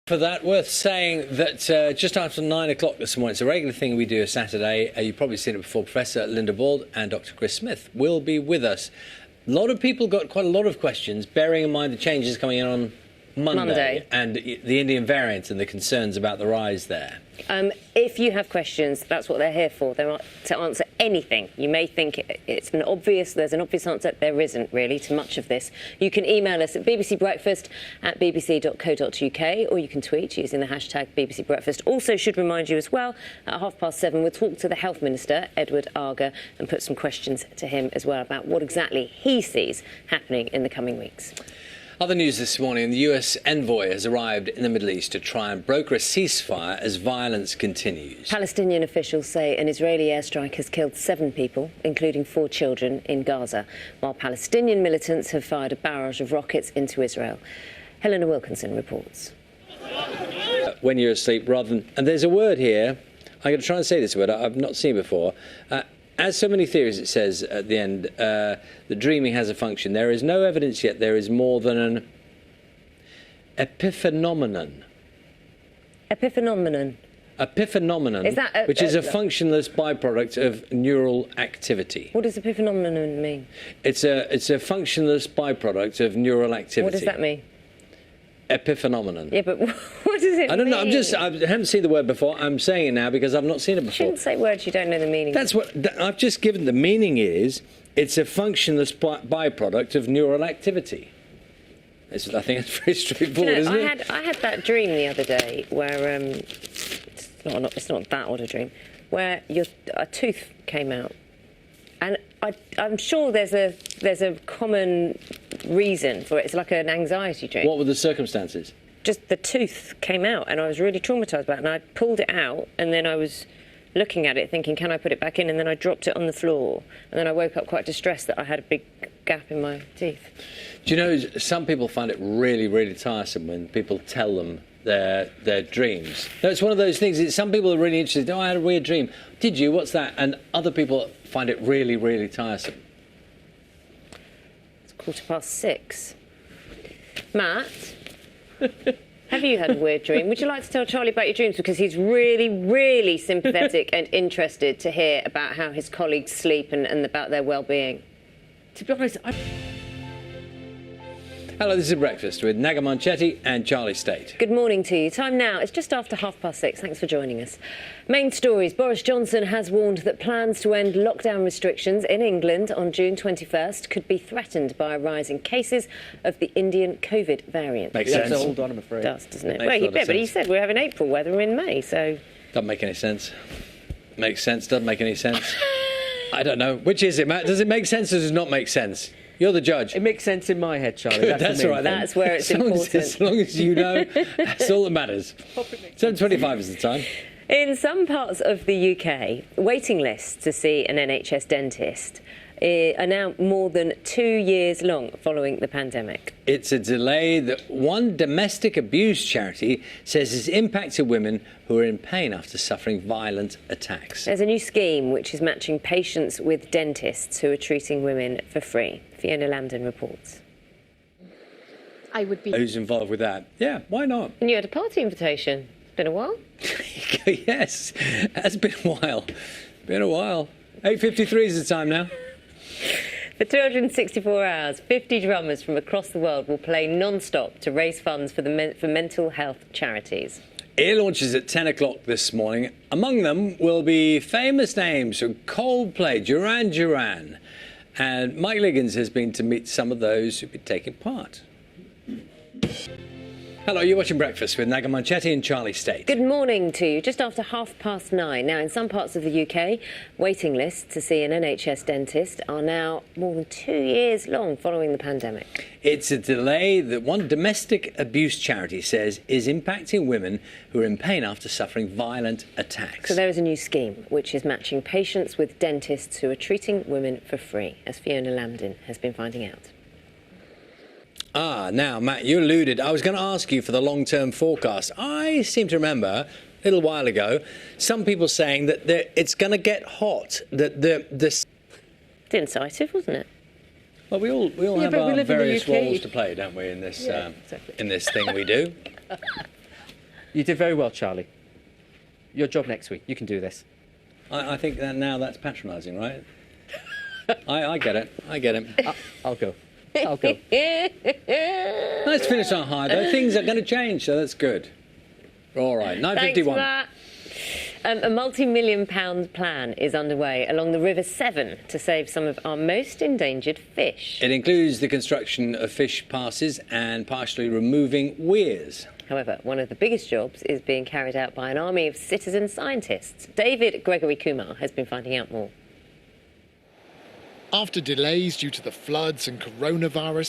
For that, worth saying that just after 9 o'clock this morning, it's a regular thing we do a Saturday. You've probably seen it before. Professor Linda Bald and Dr. Chris Smith will be with us. A lot of people got quite a lot of questions, bearing in mind the changes coming in on Monday. And the Indian variant and the concerns about the rise there. If you have questions, that's what they're here for. They're to answer anything. You may think there's an obvious answer. There isn't really to much of this. You can email us at bbcbreakfast@bbc.co.uk, or you can tweet using the hashtag BBC Breakfast. Also should remind you as well, at 7:30 we'll talk to the Health Minister, Edward Arger, and put some questions to him as well about what exactly he sees happening in the coming weeks. Other news this morning, the US envoy has arrived in the Middle East to try and broker a ceasefire as violence continues. Palestinian officials say an Israeli airstrike has killed 7 people, including 4 children, in Gaza, while Palestinian militants have fired a barrage of rockets into Israel. Helena Wilkinson reports. When you're asleep, rather than... And there's a word here, I'm going to try and say this word, I've not seen before. As so many theories, it says at the end, that dreaming has a function. There is no evidence yet there is more than an epiphenomenon. Epiphenomenon? Epiphenomenon, which is a functionless byproduct of neural activity. What does epiphenomenon mean? It's a functionless byproduct of neural activity. What does that mean? Epiphenomenon. Yeah, but what does it mean? I don't know. I haven't seen the word before. I'm saying it now because I've not seen it before. You shouldn't say words you don't know the meaning. That's what I've just given. The meaning is it's a functionless byproduct of neural activity. I think it's very straightforward, isn't it? I had that dream the other day where it's not that odd a dream, where a tooth came out, and I'm sure there's a common reason for it. It's like an anxiety dream. What were the circumstances? Just the tooth came out, and I was really traumatised by it. And I pulled it out, and then I was looking at it, thinking, "Can I put it back in?" And then I dropped it on the floor, and then I woke up quite distressed that I had a big gap in my teeth. Do you know, some people find it really, really tiresome when people tell them their dreams. No, it's one of those things. Some people are really interested. Oh, I had a weird dream. Did you? What's that? And other people find it really, really tiresome. It's 6:15. Matt, have you had a weird dream? Would you like to tell Charlie about your dreams? Because he's really, really sympathetic and interested to hear about how his colleagues sleep and about their well-being. To be honest, Hello, this is Breakfast with Naga Munchetty and Charlie State. Good morning to you. Time now, it's just after 6:30. Thanks for joining us. Main stories. Boris Johnson has warned that plans to end lockdown restrictions in England on June 21st could be threatened by a rise in cases of the Indian COVID variant. Makes sense. Hold on, I'm afraid. It does, doesn't it? Well, but he said we're having April weather, we're in May, so... Doesn't make any sense. Makes sense, doesn't make any sense. I don't know. Which is it, Matt? Does it make sense or does it not make sense? You're the judge. It makes sense in my head, Charlie. That's all right then. That's where it's important. As long as you know, that's all that matters. 7:25 is the time. In some parts of the UK, waiting lists to see an NHS dentist are now more than 2 years long following the pandemic. It's a delay that one domestic abuse charity says is impacting women who are in pain after suffering violent attacks. There's a new scheme which is matching patients with dentists who are treating women for free. Fiona Lambden reports. Who's involved with that? Yeah, why not? And you had a party invitation. It's been a while. Yes, it's been a while. 8:53 is the time now. For 264 hours, 50 drummers from across the world will play non-stop to raise funds for mental health charities. It launches at 10 o'clock this morning. Among them will be famous names from Coldplay, Duran Duran. And Mike Liggins has been to meet some of those who've been taking part. Hello, you're watching Breakfast with Naga Munchetty and Charlie State. Good morning to you. Just after 9:30. Now, in some parts of the UK, waiting lists to see an NHS dentist are now more than 2 years long following the pandemic. It's a delay that one domestic abuse charity says is impacting women who are in pain after suffering violent attacks. So there is a new scheme which is matching patients with dentists who are treating women for free, as Fiona Lambden has been finding out. Now, Matt, you alluded. I was going to ask you for the long-term forecast. I seem to remember a little while ago some people saying that it's going to get hot. It's incisive, wasn't it? Well, we all have our various roles to play, don't we, in this in this thing we do. You did very well, Charlie. Your job next week. You can do this. I think that now that's patronising, right? I get it. I get it. I'll go. I'll go. Let's finish on high, though. Things are going to change, so that's good. All right, 9:51. Thanks, Matt. A multi-million-pound plan is underway along the River Severn to save some of our most endangered fish. It includes the construction of fish passes and partially removing weirs. However, one of the biggest jobs is being carried out by an army of citizen scientists. David Gregory Kumar has been finding out more. After delays due to the floods and coronavirus,